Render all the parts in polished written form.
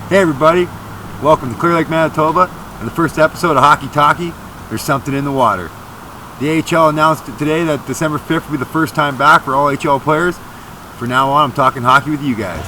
Hey everybody, welcome to Clear Lake, Manitoba, and the first episode of Hockey Talky, There's Something in the Water. The AHL announced today that December 5th will be the first time back for all AHL players. From now on, I'm talking hockey with you guys.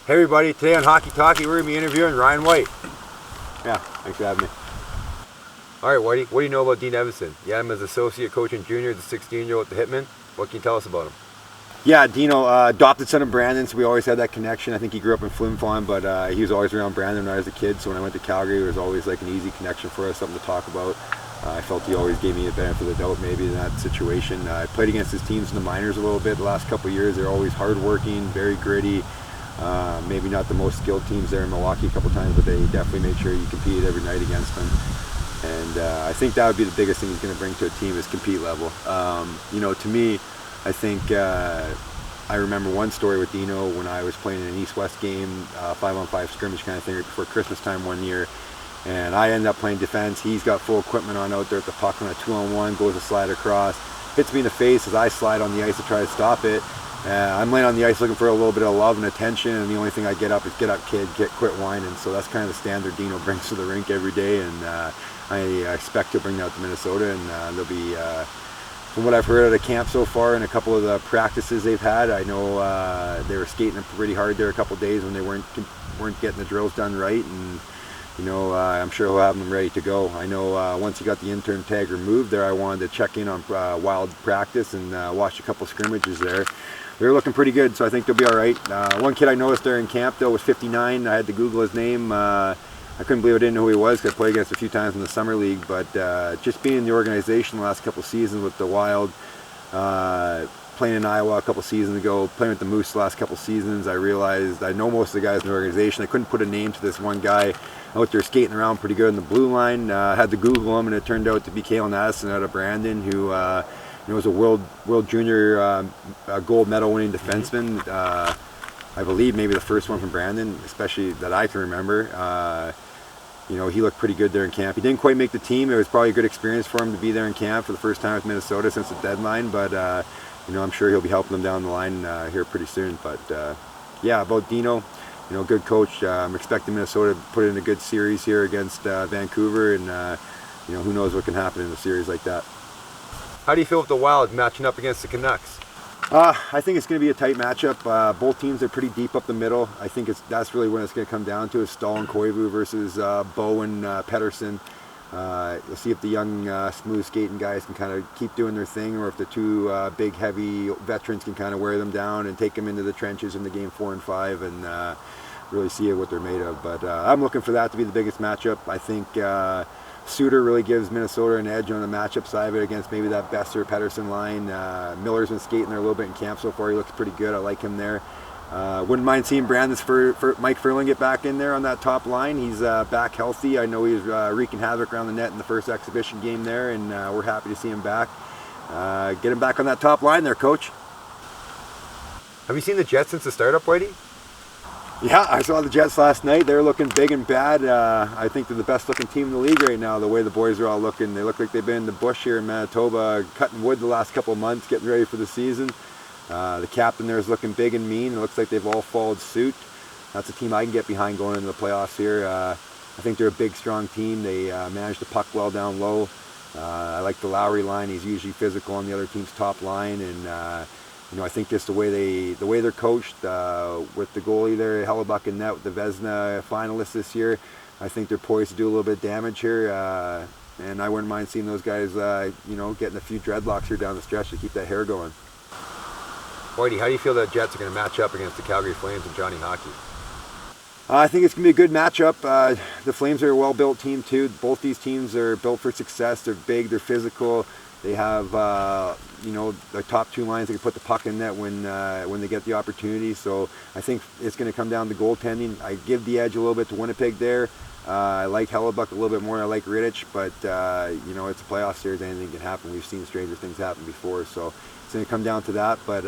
Hey everybody, today on Hockey Talky we're going to be interviewing Ryan White. Yeah, thanks for having me. Alright Whitey, what do you know about Dean Evason? You had him as associate coach and junior, the 16-year-old at the Hitman. What can you tell us about him? Yeah, Dino, adopted son of Brandon, so we always had that connection. I think he grew up in Flin Flon, but he was always around Brandon when I was a kid, so when I went to Calgary it was always like an easy connection for us, something to talk about. I felt he always gave me a benefit of the doubt maybe in that situation. I played against his teams in the minors a little bit the last couple of years. They're always hardworking, very gritty. Maybe not the most skilled teams there in Milwaukee a couple times, but they definitely made sure you competed every night against them. And I think that would be the biggest thing he's going to bring to a team is compete level. You know, to me, I think I remember one story with Dino when I was playing in an East-West game, 5-on-5 scrimmage kind of thing right before Christmas time one year. And I ended up playing defense. He's got full equipment on out there at the puck on a 2-on-1, goes a slide across, hits me in the face as I slide on the ice to try to stop it. I'm laying on the ice looking for a little bit of love and attention, and the only thing I get up is "Get up, kid, quit whining." So that's kind of the standard Dino brings to the rink every day, and I expect to bring that to Minnesota. And there'll be, from what I've heard at a camp so far and a couple of the practices they've had, I know they were skating pretty hard there a couple of days when they weren't getting the drills done right, and you know, I'm sure he'll have them ready to go. I know once he got the intern tag removed there, I wanted to check in on Wild practice and watch a couple scrimmages there. They're looking pretty good, so I think they'll be all right. One kid I noticed there in camp, though, was 59. I had to Google his name. I couldn't believe I didn't know who he was because I played against a few times in the summer league. But just being in the organization the last couple of seasons with the Wild, playing in Iowa a couple seasons ago, playing with the Moose the last couple seasons, I realized I know most of the guys in the organization. I couldn't put a name to this one guy out there skating around pretty good in the blue line. I had to Google him, and it turned out to be Kalen Addison out of Brandon, who was a world junior gold medal winning defenseman. I believe maybe the first one from Brandon, especially that I can remember. You know, he looked pretty good there in camp. He didn't quite make the team. It was probably a good experience for him to be there in camp for the first time with Minnesota since the deadline, but you know, I'm sure he'll be helping them down the line here pretty soon. But yeah, about Dino, you know, good coach. I'm expecting Minnesota to put in a good series here against Vancouver, and you know, who knows what can happen in a series like that. How do you feel with the Wild matching up against the Canucks? I think it's going to be a tight matchup. Both teams are pretty deep up the middle. I think that's really when it's going to come down to is Stahl and Koivu versus Bo and Pettersson. You'll see if the young, smooth skating guys can kind of keep doing their thing, or if the two big, heavy veterans can kind of wear them down and take them into the trenches in the game 4 and 5 and really see what they're made of. But I'm looking for that to be the biggest matchup. I think Suter really gives Minnesota an edge on the matchup side of it against maybe that Besser-Pettersson line. Miller's been skating there a little bit in camp so far. He looks pretty good. I like him there. Wouldn't mind seeing Brandon's Mike Furlan get back in there on that top line. He's back healthy. I know he was wreaking havoc around the net in the first exhibition game there, and we're happy to see him back. Get him back on that top line there, Coach. Have you seen the Jets since the startup, Whitey? Yeah, I saw the Jets last night. They're looking big and bad. I think they're the best looking team in the league right now, the way the boys are all looking. They look like they've been in the bush here in Manitoba, cutting wood the last couple of months, getting ready for the season. The captain there is looking big and mean. It looks like they've all followed suit. That's a team I can get behind going into the playoffs here. I think they're a big, strong team. They manage the puck well down low. I like the Lowry line. He's usually physical on the other team's top line, and you know, I think just the way they're coached with the goalie there, Hellebuck and net with the Vezina finalists this year, I think they're poised to do a little bit of damage here. And I wouldn't mind seeing those guys, you know, getting a few dreadlocks here down the stretch to keep that hair going. Whitey, how do you feel that Jets are going to match up against the Calgary Flames and Johnny Hockey? I think it's going to be a good matchup. The Flames are a well-built team too. Both these teams are built for success. They're big, they're physical. They have, the top two lines that can put the puck in net when they get the opportunity. So I think it's going to come down to goaltending. I give the edge a little bit to Winnipeg there. I like Hellebuck a little bit more. I like Rittich, but it's a playoff series. Anything can happen. We've seen stranger things happen before, so it's going to come down to that. But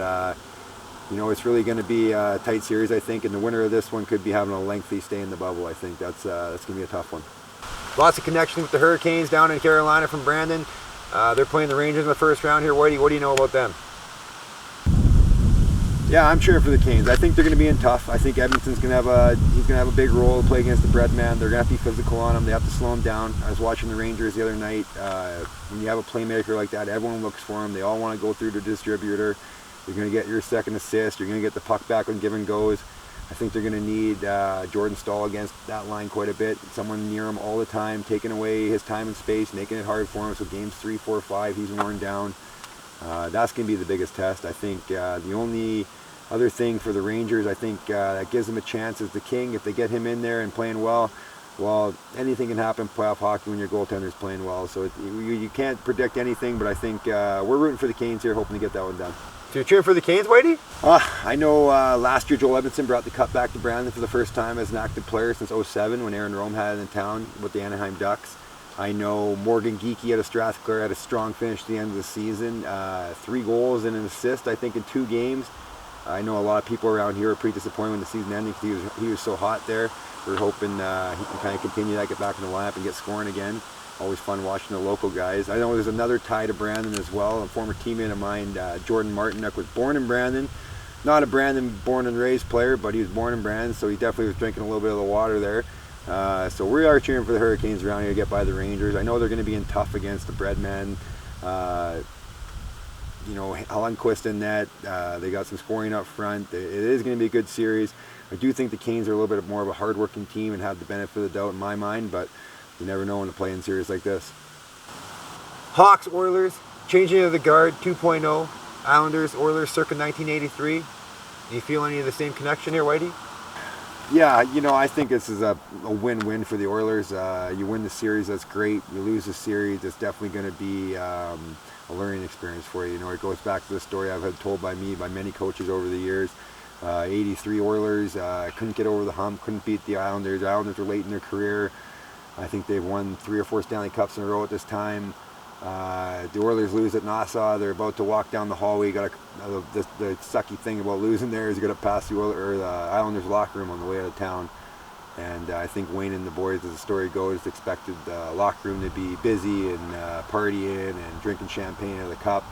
it's really going to be a tight series, I think, and the winner of this one could be having a lengthy stay in the bubble. I think that's going to be a tough one. Lots of connection with the Hurricanes down in Carolina from Brandon. They're playing the Rangers in the first round here. Whitey, what do you know about them? Yeah, I'm cheering for the Canes. I think they're going to be in tough. I think Edmonton's going to have a big role to play against the Breadman. They're going to have to be physical on them. They have to slow them down. I was watching the Rangers the other night. When you have a playmaker like that, everyone looks for him. They all want to go through the distributor. You're going to get your second assist. You're going to get the puck back when given goes. I think they're going to need Jordan Staal against that line quite a bit. Someone near him all the time, taking away his time and space, making it hard for him. So games 3, 4, 5, he's worn down. That's going to be the biggest test. I think the only other thing for the Rangers, I think that gives them a chance is the King. If they get him in there and playing well, anything can happen in playoff hockey when your goaltender's playing well. So you can't predict anything, but I think we're rooting for the Canes here, hoping to get that one done. So you're cheering for the Canes, Whitey? I know last year Joel Edmondson brought the cup back to Brandon for the first time as an active player since 2007 when Aaron Rome had it in town with the Anaheim Ducks. I know Morgan Geekie out of Strathclyde had a strong finish at the end of the season. 3 goals and an assist, I think, in 2 games. I know a lot of people around here are pretty disappointed when the season ended because he was so hot there. We're hoping he can kind of continue that, get back in the lineup and get scoring again. Always fun watching the local guys. I know there's another tie to Brandon as well. A former teammate of mine, Jordan Martinek, was born in Brandon. Not a Brandon born and raised player, but he was born in Brandon, so he definitely was drinking a little bit of the water there. So we are cheering for the Hurricanes around here to get by the Rangers. I know they're going to be in tough against the Breadman. Allenquist in net. They got some scoring up front. It is going to be a good series. I do think the Canes are a little bit more of a hard-working team and have the benefit of the doubt in my mind, but you never know when to play in series like this. Hawks, Oilers, changing of the guard 2.0. Islanders, Oilers circa 1983. Do you feel any of the same connection here, Whitey? Yeah, I think this is a win-win for the Oilers. You win the series, that's great. You lose the series, it's definitely going to be a learning experience for you. It goes back to the story I've had told by many coaches over the years. 83 Oilers couldn't get over the hump, couldn't beat the Islanders. The Islanders were late in their career. I think they've won 3 or 4 Stanley Cups in a row at this time. The Oilers lose at Nassau. They're about to walk down the hallway. The sucky thing about losing there is you got to pass the Islanders locker room on the way out of town. And I think Wayne and the boys, as the story goes, expected the locker room to be busy and partying and drinking champagne out of the cup.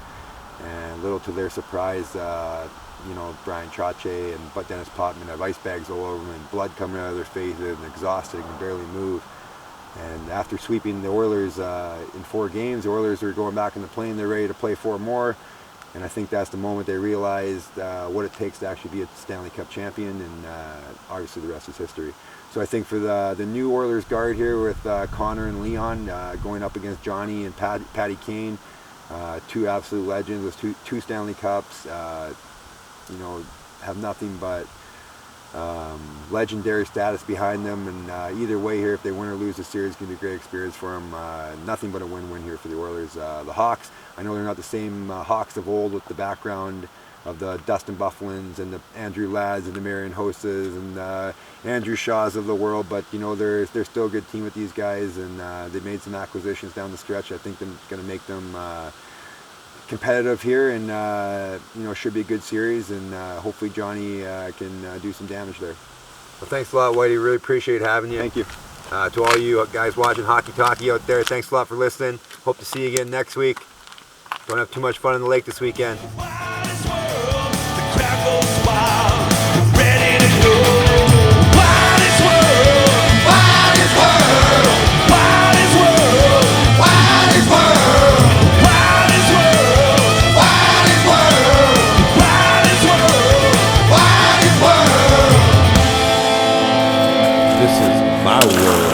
And little to their surprise, Brian Trache and Dennis Potman have ice bags all over them and blood coming out of their faces and exhausted and can barely move. And after sweeping the Oilers in 4 games, the Oilers are going back in the plane. They're ready to play 4 more. And I think that's the moment they realized what it takes to actually be a Stanley Cup champion. And obviously the rest is history. So I think for the new Oilers guard here with Connor and Leon going up against Johnny and Patty Kane, 2 absolute legends with two Stanley Cups, have nothing but legendary status behind them, and either way here, if they win or lose the series, it's going to be a great experience for them. Nothing but a win-win here for the Oilers. The Hawks, I know they're not the same Hawks of old with the background of the Dustin Bufflins and the Andrew Ladds and the Marion Hosses and Andrew Shaws of the world, but they're still a good team with these guys, and they made some acquisitions down the stretch. I think it's going to make them competitive here, and should be a good series, and hopefully Johnny can do some damage there. Well, thanks a lot, Whitey. Really appreciate having you. Thank you. To all you guys watching Hockey Talky out there, thanks a lot for listening. Hope to see you again next week. Don't have too much fun in the lake this weekend. This is my world.